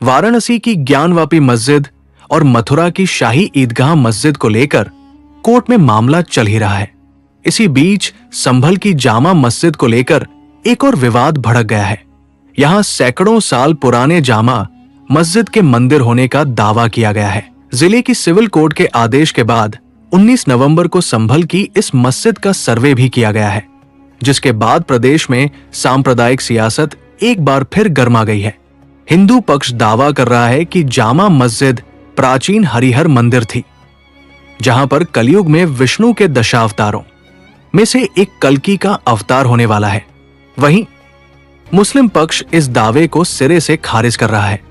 वाराणसी की ज्ञानवापी मस्जिद और मथुरा की शाही ईदगाह मस्जिद को लेकर कोर्ट में मामला चल ही रहा है। इसी बीच संभल की जामा मस्जिद को लेकर एक और विवाद भड़क गया है। यहां सैकड़ों साल पुराने जामा मस्जिद के मंदिर होने का दावा किया गया है। जिले की सिविल कोर्ट के आदेश के बाद 19 नवंबर को संभल की इस मस्जिद का सर्वे भी किया गया है, जिसके बाद प्रदेश में सांप्रदायिक सियासत एक बार फिर गर्मा गई है। हिंदू पक्ष दावा कर रहा है कि जामा मस्जिद प्राचीन हरिहर मंदिर थी, जहां पर कलयुग में विष्णु के दशावतारों में से एक कल्कि का अवतार होने वाला है। वहीं मुस्लिम पक्ष इस दावे को सिरे से खारिज कर रहा है।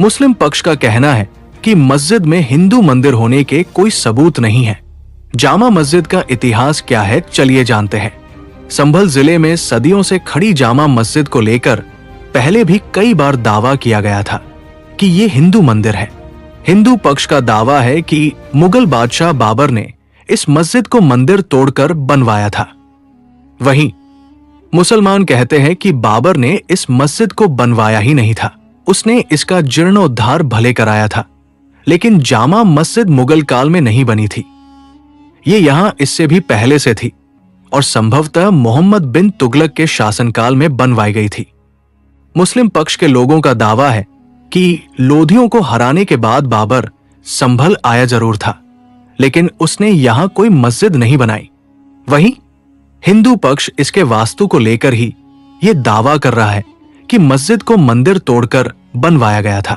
मुस्लिम पक्ष का कहना है कि मस्जिद में हिंदू मंदिर होने के कोई सबूत नहीं है। जामा मस्जिद का इतिहास क्या है, चलिए जानते हैं। संभल जिले में सदियों से खड़ी जामा मस्जिद को लेकर पहले भी कई बार दावा किया गया था कि ये हिंदू मंदिर है। हिंदू पक्ष का दावा है कि मुगल बादशाह बाबर ने इस मस्जिद को मंदिर तोड़कर बनवाया था। वहीं मुसलमान कहते हैं कि बाबर ने इस मस्जिद को बनवाया ही नहीं था, उसने इसका जीर्णोद्धार भले कराया था। लेकिन जामा मस्जिद मुगल काल में नहीं बनी थी, ये यहां इससे भी पहले से थी और संभवतः मोहम्मद बिन तुगलक के शासनकाल में बनवाई गई थी। मुस्लिम पक्ष के लोगों का दावा है कि लोधियों को हराने के बाद बाबर संभल आया जरूर था, लेकिन उसने यहां कोई मस्जिद नहीं बनाई। वहीं हिंदू पक्ष इसके वास्तु को लेकर ही यह दावा कर रहा है कि मस्जिद को मंदिर तोड़कर बनवाया गया था।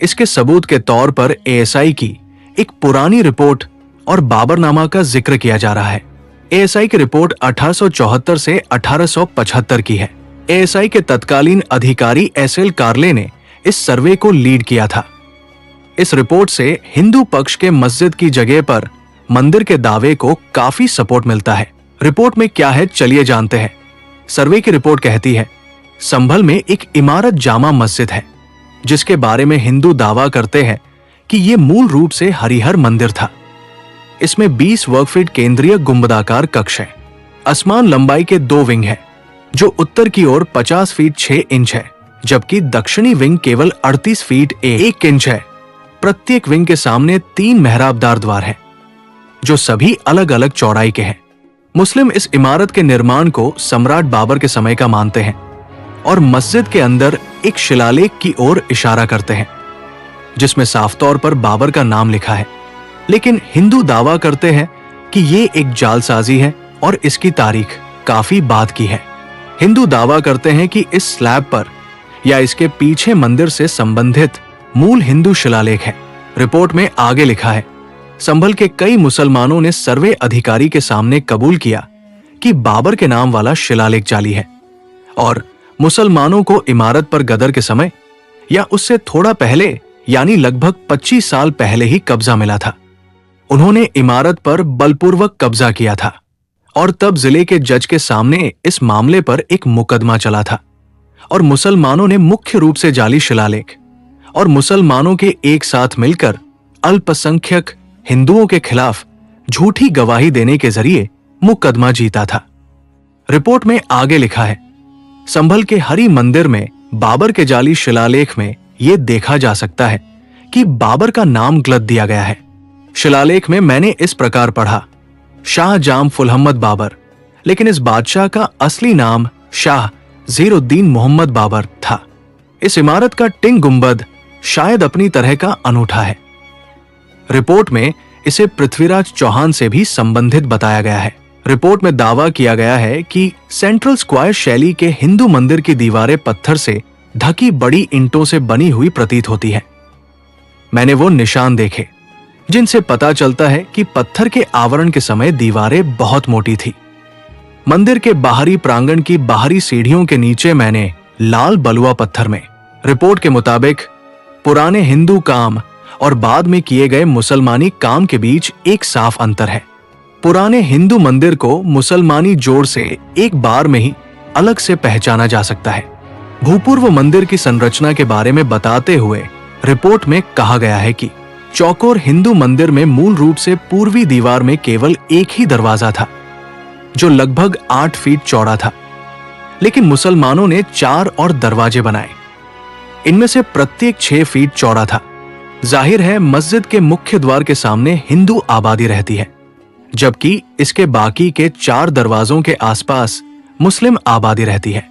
इसके सबूत के तौर पर एएसआई की एक पुरानी रिपोर्ट और बाबरनामा का जिक्र किया जा रहा है। एएसआई की रिपोर्ट 1874 से 1875 की है। एएसआई के तत्कालीन अधिकारी एसएल कार्ले ने इस सर्वे को लीड किया था। इस रिपोर्ट से हिंदू पक्ष के मस्जिद की जगह पर मंदिर के दावे को काफी सपोर्ट मिलता है। रिपोर्ट में क्या है, चलिए जानते हैं। सर्वे की रिपोर्ट कहती है, संभल में एक इमारत जामा मस्जिद है, जिसके बारे में हिंदू दावा करते हैं कि यह मूल रूप से हरिहर मंदिर था। इसमें 20 वर्ग फीट केंद्रीय गुंबदाकार कक्ष है। असमान लंबाई के 2 विंग है, जो उत्तर की ओर 50 फीट 6 इंच है, जबकि दक्षिणी विंग केवल 38 फीट 1 इंच है। प्रत्येक विंग के सामने 3 मेहराबदार द्वार हैं, जो सभी अलग अलग चौड़ाई के हैं। मुस्लिम इस इमारत के निर्माण को सम्राट बाबर के समय का मानते हैं और मस्जिद के अंदर एक शिलालेख की ओर इशारा करते हैं, जिसमें साफ तौर पर बाबर का नाम लिखा है। लेकिन हिंदू दावा करते हैं कि ये एक जालसाजी है और इसकी तारीख काफी बाद की है। हिंदू दावा करते हैं कि इस स्लैब पर या इसके पीछे मंदिर से संबंधित मूल हिंदू शिलालेख है। रिपोर्ट में आगे लिखा है, संभल के कई मुसलमानों ने सर्वे अधिकारी के सामने कबूल किया कि बाबर के नाम वाला शिलालेख जाली है और मुसलमानों को इमारत पर गदर के समय या उससे थोड़ा पहले यानी लगभग 25 साल पहले ही कब्जा मिला था। उन्होंने इमारत पर बलपूर्वक कब्जा किया था और तब जिले के जज के सामने इस मामले पर एक मुकदमा चला था और मुसलमानों ने मुख्य रूप से जाली शिलालेख और मुसलमानों के एक साथ मिलकर अल्पसंख्यक हिंदुओं के खिलाफ झूठी गवाही देने के जरिए मुकदमा जीता था। रिपोर्ट में आगे लिखा है, संभल के हरि मंदिर में बाबर के जाली शिलालेख में यह देखा जा सकता है कि बाबर का नाम गलत दिया गया है। शिलालेख में मैंने इस प्रकार पढ़ा, शाह जाम फुलहम्मद बाबर, लेकिन इस बादशाह का असली नाम शाह ज़ीरुद्दीन मोहम्मद बाबर था। इस इमारत का टिंग गुंबद शायद अपनी तरह का अनूठा है। रिपोर्ट में इसे पृथ्वीराज चौहान से भी संबंधित बताया गया है। रिपोर्ट में दावा किया गया है कि सेंट्रल स्क्वायर शैली के हिंदू मंदिर की दीवारें पत्थर से ढकी बड़ी ईंटों से बनी हुई प्रतीत होती है। मैंने वो निशान देखे जिनसे पता चलता है कि पत्थर के आवरण के समय दीवारें बहुत मोटी थी। मंदिर के बाहरी प्रांगण की बाहरी सीढ़ियों के नीचे मैंने लाल बलुआ पत्थर में, रिपोर्ट के मुताबिक, पुराने हिंदू काम और बाद में किए गए मुसलमानी काम के बीच एक साफ अंतर है। पुराने हिंदू मंदिर को मुसलमानी जोड़ से एक बार में ही अलग से पहचाना जा सकता है। भूपूर्व मंदिर की संरचना के बारे में बताते हुए रिपोर्ट में कहा गया है कि चौकोर हिंदू मंदिर में मूल रूप से पूर्वी दीवार में केवल एक ही दरवाजा था, जो लगभग 8 फीट चौड़ा था, लेकिन मुसलमानों ने 4 और दरवाजे बनाए। इनमें से प्रत्येक 6 फीट चौड़ा था। जाहिर है मस्जिद के मुख्य द्वार के सामने हिंदू आबादी रहती है, जबकि इसके बाकी के 4 दरवाजों के आसपास मुस्लिम आबादी रहती है।